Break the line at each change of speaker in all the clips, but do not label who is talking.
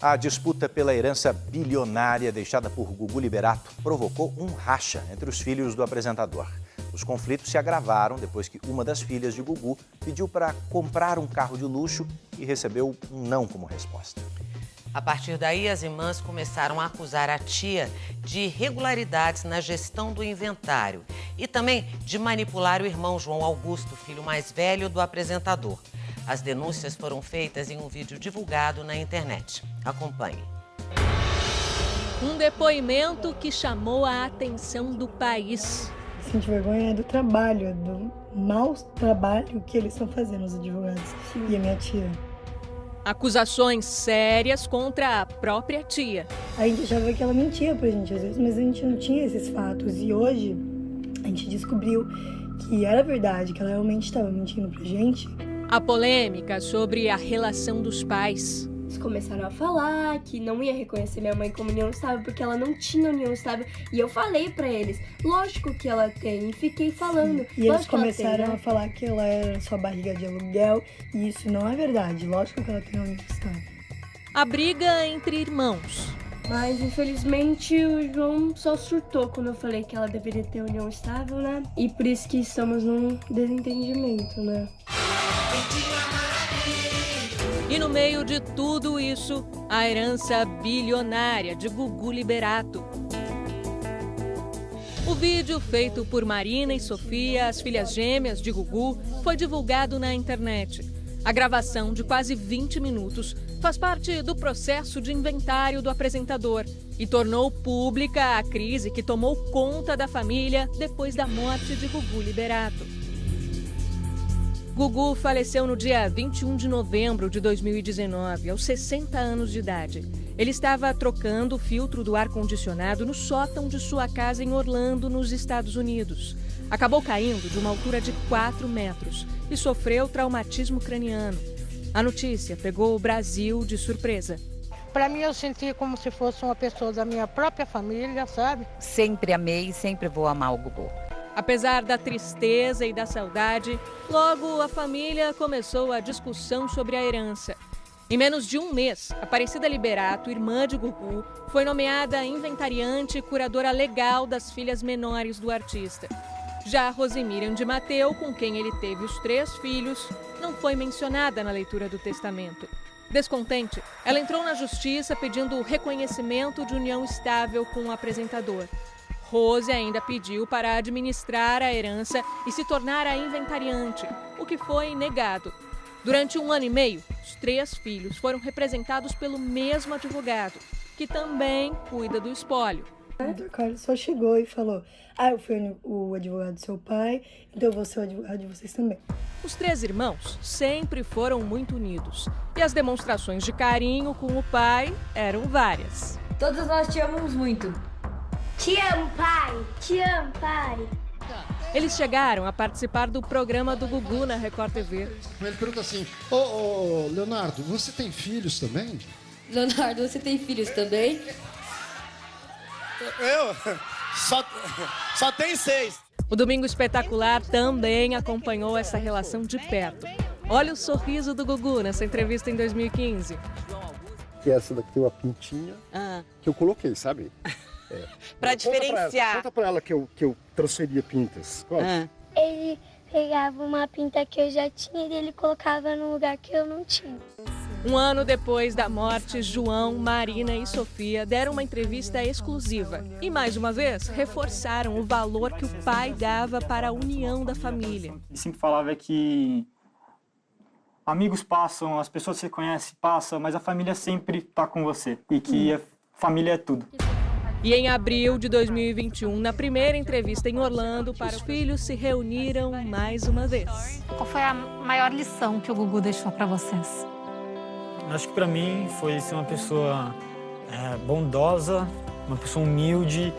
A disputa pela herança bilionária deixada por Gugu Liberato provocou um racha entre os filhos do apresentador. Os conflitos se agravaram depois que uma das filhas de Gugu pediu para comprar um carro de luxo e recebeu um não como resposta.
A partir daí, as irmãs começaram a acusar a tia de irregularidades na gestão do inventário e também de manipular o irmão João Augusto, filho mais velho do apresentador. As denúncias foram feitas em um vídeo divulgado na internet. Acompanhe.
Um depoimento que chamou a atenção do país.
Sinto vergonha do trabalho, do mau trabalho que eles estão fazendo, os advogados. E a minha tia.
Acusações sérias contra a própria tia.
A gente achava que ela mentia pra gente às vezes, mas a gente não tinha esses fatos. E hoje a gente descobriu que era verdade, que ela realmente estava mentindo pra gente.
A polêmica sobre a relação dos pais.
Eles começaram a falar que não ia reconhecer minha mãe como união estável porque ela não tinha união estável. E eu falei pra eles, lógico que ela tem, e fiquei falando.
E eles começaram a falar que ela era sua barriga de aluguel, e isso não é verdade. Lógico que ela tem união estável.
A briga entre irmãos.
Mas, infelizmente, o João só surtou quando eu falei que ela deveria ter união estável, né? E por isso que estamos num desentendimento, né?
E no meio de tudo isso, a herança bilionária de Gugu Liberato. O vídeo feito por Marina e Sofia, as filhas gêmeas de Gugu, foi divulgado na internet. A gravação, de quase 20 minutos, faz parte do processo de inventário do apresentador e tornou pública a crise que tomou conta da família depois da morte de Gugu Liberato. Gugu faleceu no dia 21 de novembro de 2019, aos 60 anos de idade. Ele estava trocando o filtro do ar-condicionado no sótão de sua casa em Orlando, nos Estados Unidos. Acabou caindo de uma altura de 4 metros e sofreu traumatismo craniano. A notícia pegou o Brasil de surpresa.
Para mim, eu senti como se fosse uma pessoa da minha própria família, sabe?
Sempre amei e sempre vou amar o Gugu.
Apesar da tristeza e da saudade, logo a família começou a discussão sobre a herança. Em menos de um mês, Aparecida Liberato, irmã de Gugu, foi nomeada inventariante e curadora legal das filhas menores do artista. Já Rosemiriam de Mateu, com quem ele teve os 3 filhos, não foi mencionada na leitura do testamento. Descontente, ela entrou na justiça pedindo reconhecimento de união estável com o apresentador. Rose ainda pediu para administrar a herança e se tornar a inventariante, o que foi negado. Durante 1 ano e meio, os 3 filhos foram representados pelo mesmo advogado, que também cuida do espólio.
O doutor Carlos só chegou e falou: eu fui o advogado do seu pai, então eu vou ser o advogado de vocês também.
Os 3 irmãos sempre foram muito unidos e as demonstrações de carinho com o pai eram várias.
Todos nós te amamos muito.
Te amo, pai! Te amo, pai!
Eles chegaram a participar do programa do Gugu na Record TV.
Ele pergunta assim: ô, Leonardo, você tem filhos também?
Leonardo, você tem filhos também?
Eu? Só tem 6.
O Domingo Espetacular também acompanhou essa relação de perto. Olha o sorriso do Gugu nessa entrevista em 2015.
Que essa daqui tem uma pintinha que eu coloquei, sabe?
Para diferenciar.
Conta pra ela que eu transferia pintas.
Ele pegava uma pinta que eu já tinha e ele colocava no lugar que eu não tinha.
1 ano depois da morte, João, Marina e Sofia deram uma entrevista exclusiva. E, mais uma vez, reforçaram o valor que o pai dava para a união da família.
Ele sempre falava que amigos passam, as pessoas que você conhece passam, mas a família sempre está com você. E que a família é tudo.
E em abril de 2021, na primeira entrevista em Orlando, para os filhos se reuniram mais uma vez.
Qual foi a maior lição que o Gugu deixou para vocês?
Acho que para mim foi ser uma pessoa bondosa, uma pessoa humilde,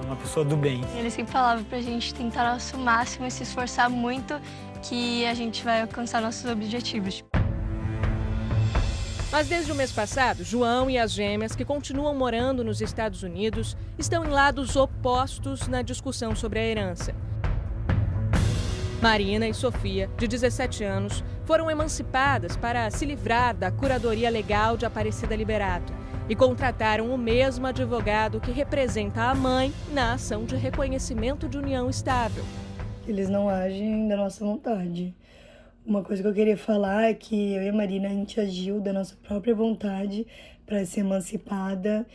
uma pessoa do bem.
Ele sempre falava pra gente tentar nosso máximo e se esforçar muito que a gente vai alcançar nossos objetivos.
Mas desde o mês passado, João e as gêmeas, que continuam morando nos Estados Unidos, estão em lados opostos na discussão sobre a herança. Marina e Sofia, de 17 anos, foram emancipadas para se livrar da curadoria legal de Aparecida Liberato. e contrataram o mesmo advogado que representa a mãe na ação de reconhecimento de união estável.
Eles não agem da nossa vontade. Uma coisa que eu queria falar é que eu e a Marina, a gente agiu da nossa própria vontade para ser emancipada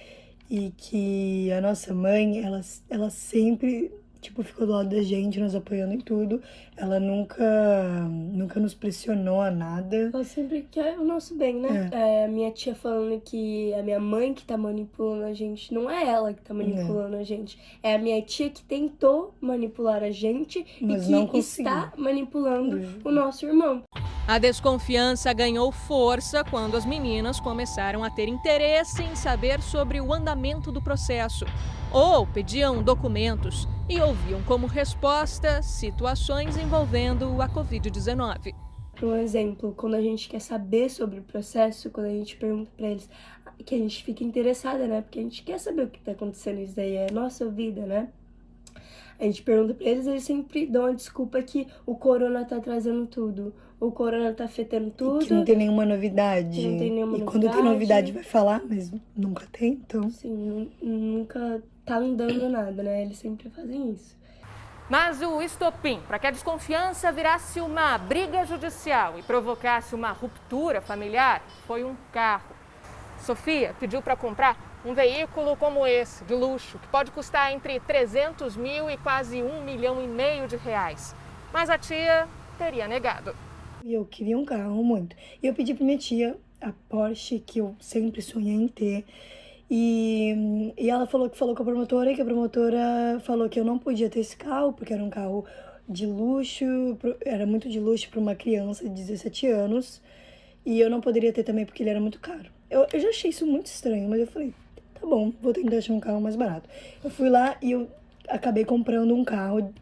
e que a nossa mãe, ela sempre, ficou do lado da gente, nos apoiando em tudo. Ela nunca nos pressionou a nada.
Ela sempre quer o nosso bem, né? A minha tia falando que a minha mãe que tá manipulando a gente, não é ela que tá manipulando a gente. É a minha tia que tentou manipular a gente
mas
e que está manipulando o nosso irmão.
A desconfiança ganhou força quando as meninas começaram a ter interesse em saber sobre o andamento do processo. Ou pediam documentos e ouviam como resposta situações envolvendo a Covid-19.
Por exemplo, quando a gente quer saber sobre o processo, quando a gente pergunta para eles, que a gente fica interessada, né? Porque a gente quer saber o que tá acontecendo, isso daí é a nossa vida, né? A gente pergunta para eles sempre dão a desculpa que o corona tá trazendo tudo. O corona tá afetando tudo.
Que não tem nenhuma novidade.
Não tem nenhuma
novidade. Quando tem novidade vai falar, mas nunca tem, então.
Sim, nunca tá andando nada, né? Eles sempre fazem isso.
Mas o estopim para que a desconfiança virasse uma briga judicial e provocasse uma ruptura familiar foi um carro. Sofia pediu para comprar um veículo como esse, de luxo, que pode custar entre 300 mil e quase R$1,5 milhão de reais. Mas a tia teria negado.
E eu queria um carro muito. E eu pedi para minha tia a Porsche, que eu sempre sonhei em ter. E ela falou com a promotora, e que a promotora falou que eu não podia ter esse carro, porque era um carro de luxo, era muito de luxo para uma criança de 17 anos. E eu não poderia ter também porque ele era muito caro. Eu já achei isso muito estranho, mas eu falei, tá bom, vou tentar achar um carro mais barato. Eu fui lá e eu acabei comprando um carro,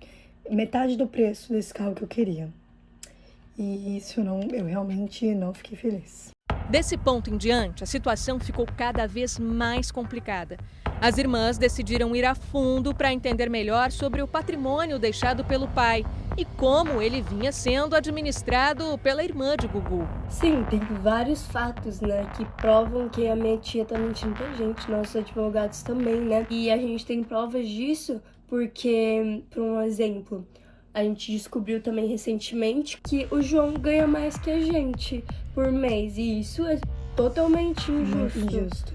metade do preço desse carro que eu queria. E isso eu realmente não fiquei feliz.
Desse ponto em diante, a situação ficou cada vez mais complicada. As irmãs decidiram ir a fundo para entender melhor sobre o patrimônio deixado pelo pai e como ele vinha sendo administrado pela irmã de Gugu.
Sim, tem vários fatos, né, que provam que a minha tia tá mentindo pra gente, nossos advogados também, né? E a gente tem provas disso porque, por um exemplo, a gente descobriu também recentemente que o João ganha mais que a gente por mês. E isso é totalmente injusto.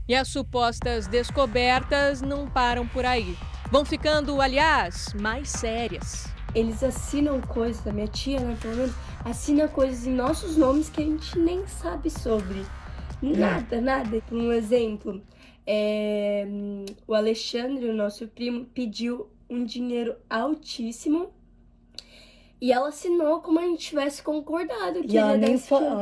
E as supostas descobertas não param por aí. Vão ficando, aliás, mais sérias.
Eles assinam coisas, a minha tia, né, pelo menos, assina coisas em nossos nomes que a gente nem sabe sobre. Nada. Por um exemplo, o Alexandre, o nosso primo, pediu um dinheiro altíssimo e ela assinou como a gente tivesse concordado que
ela nem falou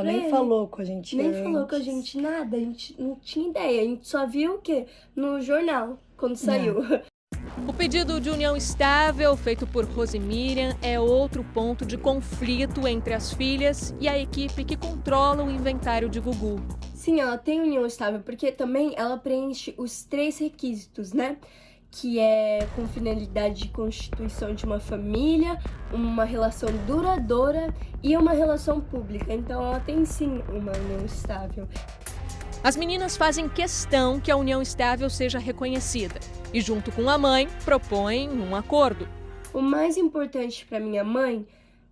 com a gente
falou com a gente nada, a gente não tinha ideia, a gente só viu o quê? No jornal, quando saiu.
O pedido de união estável feito por Rosemiriam é outro ponto de conflito entre as filhas e a equipe que controla o inventário de Gugu.
Sim, ela tem união estável porque também ela preenche os 3 requisitos, né? Que é com finalidade de constituição de uma família, uma relação duradoura e uma relação pública. Então ela tem sim uma união estável.
As meninas fazem questão que a união estável seja reconhecida e, junto com a mãe, propõem um acordo.
O mais importante para minha mãe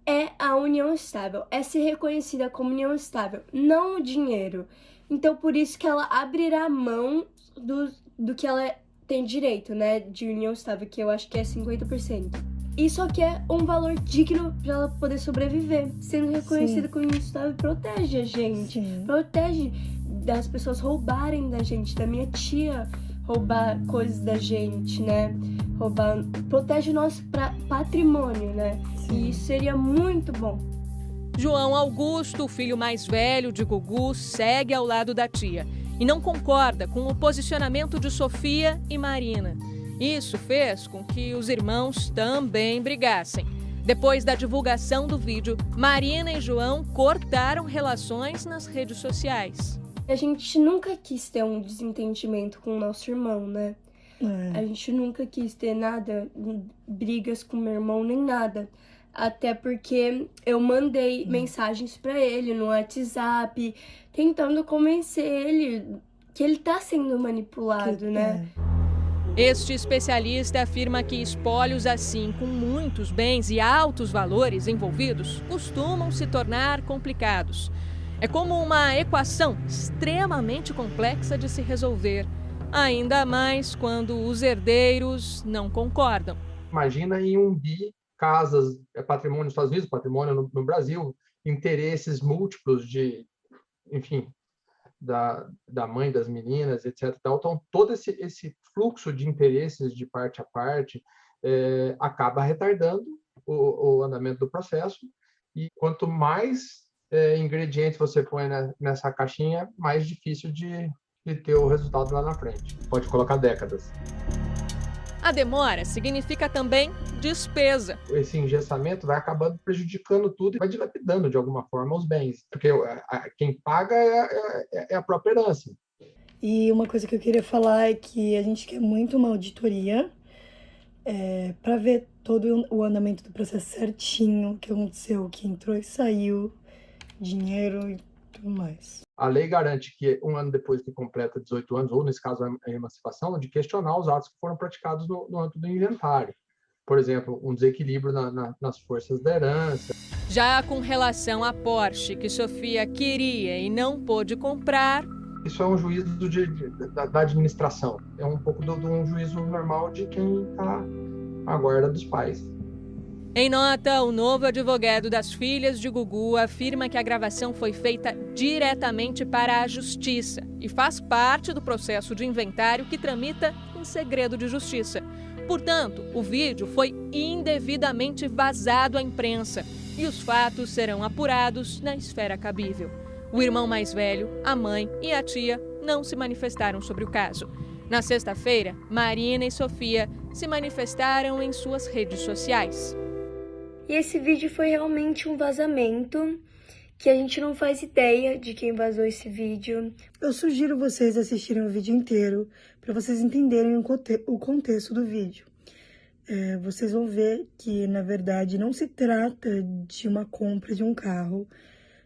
é a união estável, é ser reconhecida como união estável, não o dinheiro. Então por isso que ela abrirá mão do que ela tem direito, né, de união estável, que eu acho que é 50%. E só que é um valor digno para ela poder sobreviver. Sendo reconhecida como união estável protege a gente. Sim. Protege das pessoas roubarem da gente, da minha tia roubar coisas da gente, né? Protege o nosso patrimônio, né? Sim. E isso seria muito bom.
João Augusto, o filho mais velho de Gugu, segue ao lado da tia e não concorda com o posicionamento de Sofia e Marina. Isso fez com que os irmãos também brigassem. Depois da divulgação do vídeo, Marina e João cortaram relações nas redes sociais.
A gente nunca quis ter um desentendimento com o nosso irmão, né? A gente nunca quis ter nada, brigas com meu irmão, nem nada. Até porque eu mandei mensagens pra ele no WhatsApp, tentando convencer ele que ele tá sendo manipulado, né?
Este especialista afirma que espólios assim, com muitos bens e altos valores envolvidos, costumam se tornar complicados. É como uma equação extremamente complexa de se resolver, ainda mais quando os herdeiros não concordam.
Imagina em um bi, casas, patrimônio nos Estados Unidos, patrimônio no Brasil, interesses múltiplos de, enfim, da mãe das meninas, etc. Então, todo esse fluxo de interesses de parte a parte acaba retardando o andamento do processo, e quanto mais ingredientes você põe nessa caixinha, mais difícil de ter o resultado lá na frente. Pode colocar décadas.
A demora significa também despesa.
Esse engessamento vai acabando prejudicando tudo e vai dilapidando de alguma forma os bens, porque quem paga é a própria herança.
E uma coisa que eu queria falar é que a gente quer muito uma auditoria para ver todo o andamento do processo certinho, o que aconteceu, o que entrou e saiu, dinheiro e tudo mais.
A lei garante que 1 ano depois que completa 18 anos, ou nesse caso a emancipação, de questionar os atos que foram praticados no âmbito do inventário. Por exemplo, um desequilíbrio nas forças da herança.
Já com relação à Porsche que Sofia queria e não pôde comprar...
Isso é um juízo da administração. É um pouco de um juízo normal de quem está à guarda dos pais.
Em nota, o novo advogado das filhas de Gugu afirma que a gravação foi feita diretamente para a justiça e faz parte do processo de inventário que tramita em segredo de justiça. Portanto, o vídeo foi indevidamente vazado à imprensa e os fatos serão apurados na esfera cabível. O irmão mais velho, a mãe e a tia não se manifestaram sobre o caso. Na sexta-feira, Marina e Sofia se manifestaram em suas redes sociais.
E esse vídeo foi realmente um vazamento, que a gente não faz ideia de quem vazou esse vídeo.
Eu sugiro vocês assistirem o vídeo inteiro para vocês entenderem o contexto do vídeo. Vocês vão ver que, na verdade, não se trata de uma compra de um carro,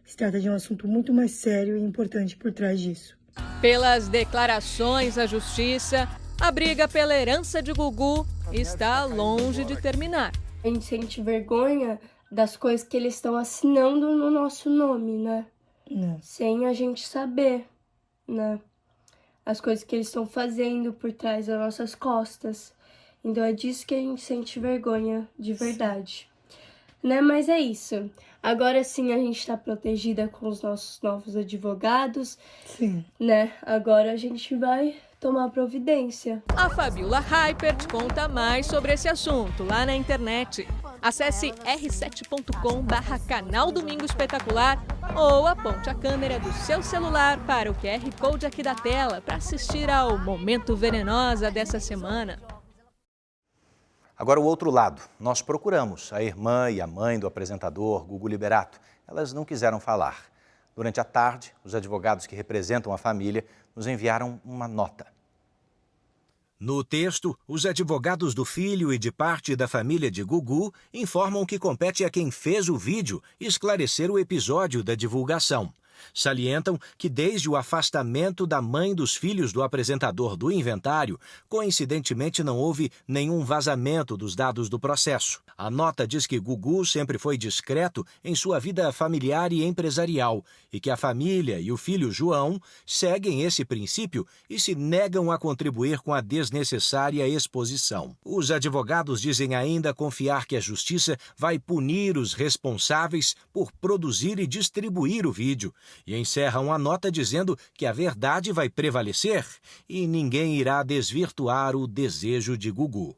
se trata de um assunto muito mais sério e importante por trás disso.
Pelas declarações à justiça, a briga pela herança de Gugu está longe de terminar.
A gente sente vergonha das coisas que eles estão assinando no nosso nome, né? Sem a gente saber, né? As coisas que eles estão fazendo por trás das nossas costas. Então é disso que a gente sente vergonha de verdade. Né? Mas é isso. Agora sim a gente tá protegida com os nossos novos advogados.
Sim.
Né? Agora a gente vai tomar providência.
A Fabiola Hypert conta mais sobre esse assunto lá na internet. Acesse r7.com/canal Domingo Espetacular ou aponte a câmera do seu celular para o QR Code aqui da tela para assistir ao Momento Venenosa dessa semana.
Agora o outro lado. Nós procuramos a irmã e a mãe do apresentador Gugu Liberato. Elas não quiseram falar. Durante a tarde, os advogados que representam a família nos enviaram uma nota.
No texto, os advogados do filho e de parte da família de Gugu informam que compete a quem fez o vídeo esclarecer o episódio da divulgação. Salientam que desde o afastamento da mãe dos filhos do apresentador do inventário, coincidentemente não houve nenhum vazamento dos dados do processo. A nota diz que Gugu sempre foi discreto em sua vida familiar e empresarial e que a família e o filho João seguem esse princípio e se negam a contribuir com a desnecessária exposição. Os advogados dizem ainda confiar que a justiça vai punir os responsáveis por produzir e distribuir o vídeo. E encerram a nota dizendo que a verdade vai prevalecer e ninguém irá desvirtuar o desejo de Gugu.